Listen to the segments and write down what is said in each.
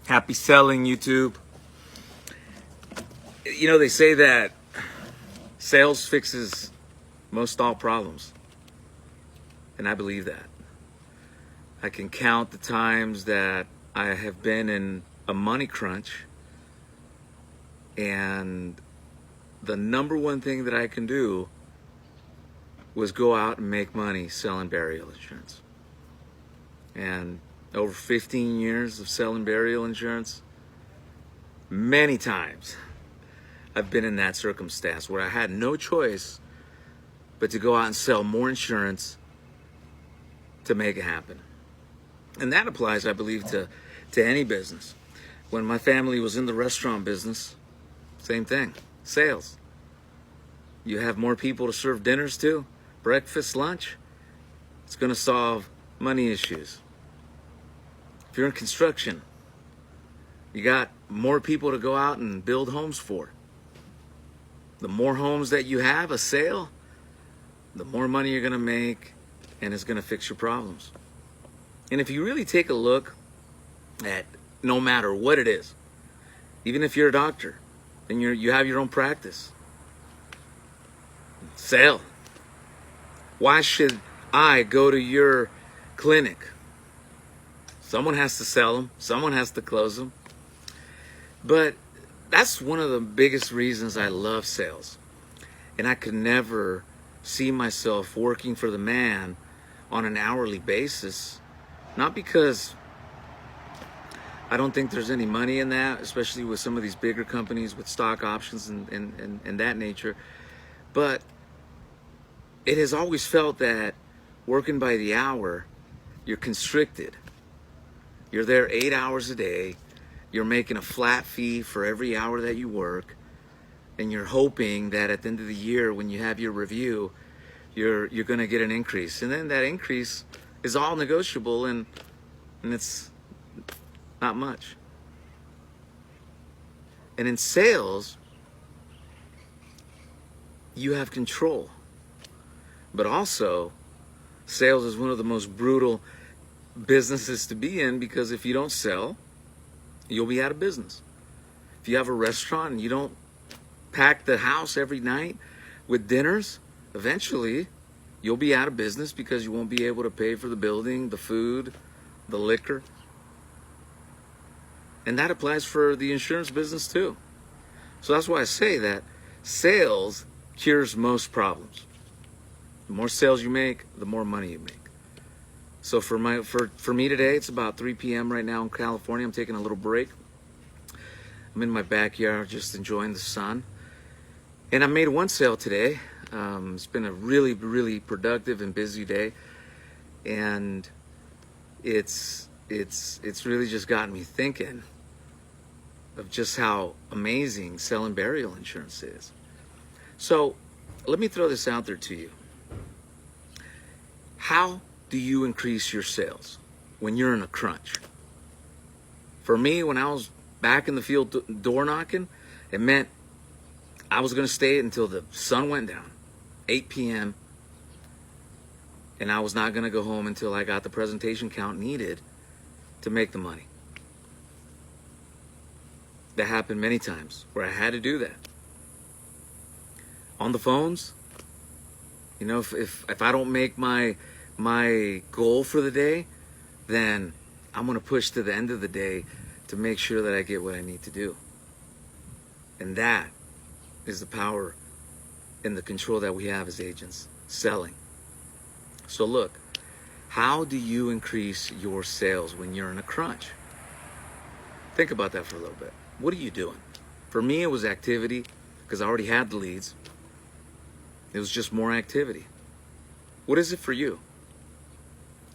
Happy selling, YouTube. You know, they say that sales fixes most all problems. And I believe that. I can count the times that I have been in a money crunch, and the number one thing that I can do was go out and make money selling burial insurance. And over 15 years of selling burial insurance, many times I've been in that circumstance where I had no choice but to go out and sell more insurance to make it happen. And that applies, I believe, to any business. When my family was in the restaurant business, same thing, sales. You have more people to serve dinners to, breakfast, lunch, it's going to solve money issues. If you're in construction, you got more people to go out and build homes for. The more homes that you have, a sale, the more money you're going to make, and it's going to fix your problems. And if you really take a look at no matter what it is, even if you're a doctor and you have your own practice, sell. Why should I go to your clinic? Someone has to sell them. Someone has to close them. But that's one of the biggest reasons I love sales. And I could never see myself working for the man on an hourly basis. Not because I don't think there's any money in that, especially with some of these bigger companies with stock options and that nature. But it has always felt that working by the hour, you're constricted. You're there 8 hours a day. You're making a flat fee for every hour that you work. And you're hoping that at the end of the year, when you have your review, you're going to get an increase. And then that increase is all negotiable, and it's not much. And in sales, you have control. But also, sales is one of the most brutal businesses to be in, because if you don't sell, you'll be out of business. If you have a restaurant and you don't pack the house every night with dinners, eventually you'll be out of business because you won't be able to pay for the building, the food, the liquor. And that applies for the insurance business too. So that's why I say that sales cures most problems. The more sales you make, the more money you make. So for me today, it's about 3 p.m. right now in California. I'm taking a little break. I'm in my backyard just enjoying the sun. And I made one sale today. It's been a really, really productive and busy day. And it's really just gotten me thinking of just how amazing selling burial insurance is. So let me throw this out there to you. How do you increase your sales when you're in a crunch? For me, when I was back in the field door knocking, it meant I was going to stay until the sun went down, 8 p.m., and I was not going to go home until I got the presentation count needed to make the money. That happened many times where I had to do that. On the phones, you know, if I don't make my goal for the day, then I'm going to push to the end of the day to make sure that I get what I need to do. And that is the power and the control that we have as agents, selling. So look, how do you increase your sales when you're in a crunch? Think about that for a little bit. What are you doing? For me, it was activity, because I already had the leads. It was just more activity. What is it for you?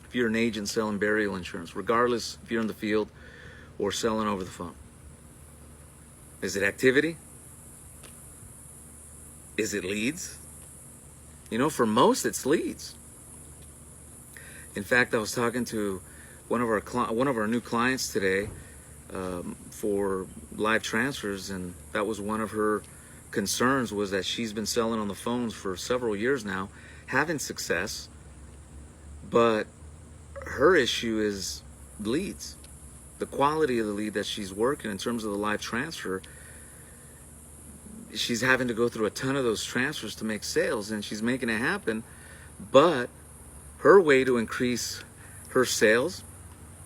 If you're an agent selling burial insurance, regardless if you're in the field or selling over the phone. Is it activity? Is it leads? You know, for most, it's leads. In fact, I was talking to one of our new clients today for live transfers, and that was one of her concerns, was that she's been selling on the phones for several years now, having success, but her issue is leads. the quality of the lead that she's working in terms of the live transfer, she's having to go through a ton of those transfers to make sales, and she's making it happen. But her way to increase her sales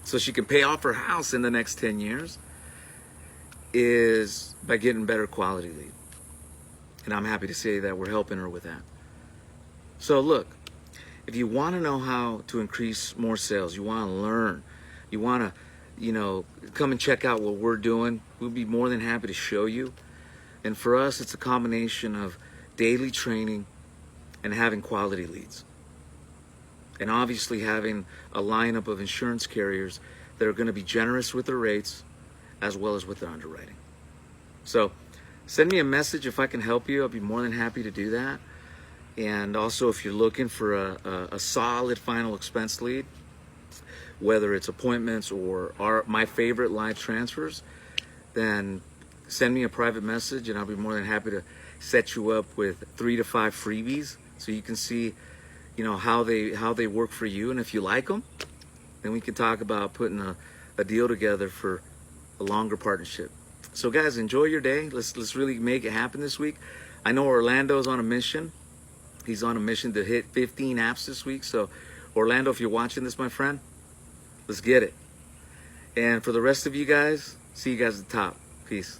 so she can pay off her house in the next 10 years is by getting better quality lead. And I'm happy to say that we're helping her with that. So look, if you want to know how to increase more sales, you want to learn, you want to, come and check out what we're doing, we'll be more than happy to show you. And for us, it's a combination of daily training and having quality leads. And obviously having a lineup of insurance carriers that are going to be generous with their rates as well as with their underwriting. So send me a message if I can help you. I'll be more than happy to do that. And also, if you're looking for a solid final expense lead, whether it's appointments or my favorite live transfers, then send me a private message and I'll be more than happy to set you up with 3 to 5 freebies so you can see, how they work for you. And if you like them, then we can talk about putting a deal together for a longer partnership. So guys, enjoy your day. Let's really make it happen this week. I know Orlando's on a mission. He's on a mission to hit 15 apps this week. So Orlando, if you're watching this, my friend, let's get it. And for the rest of you guys, see you guys at the top. Peace.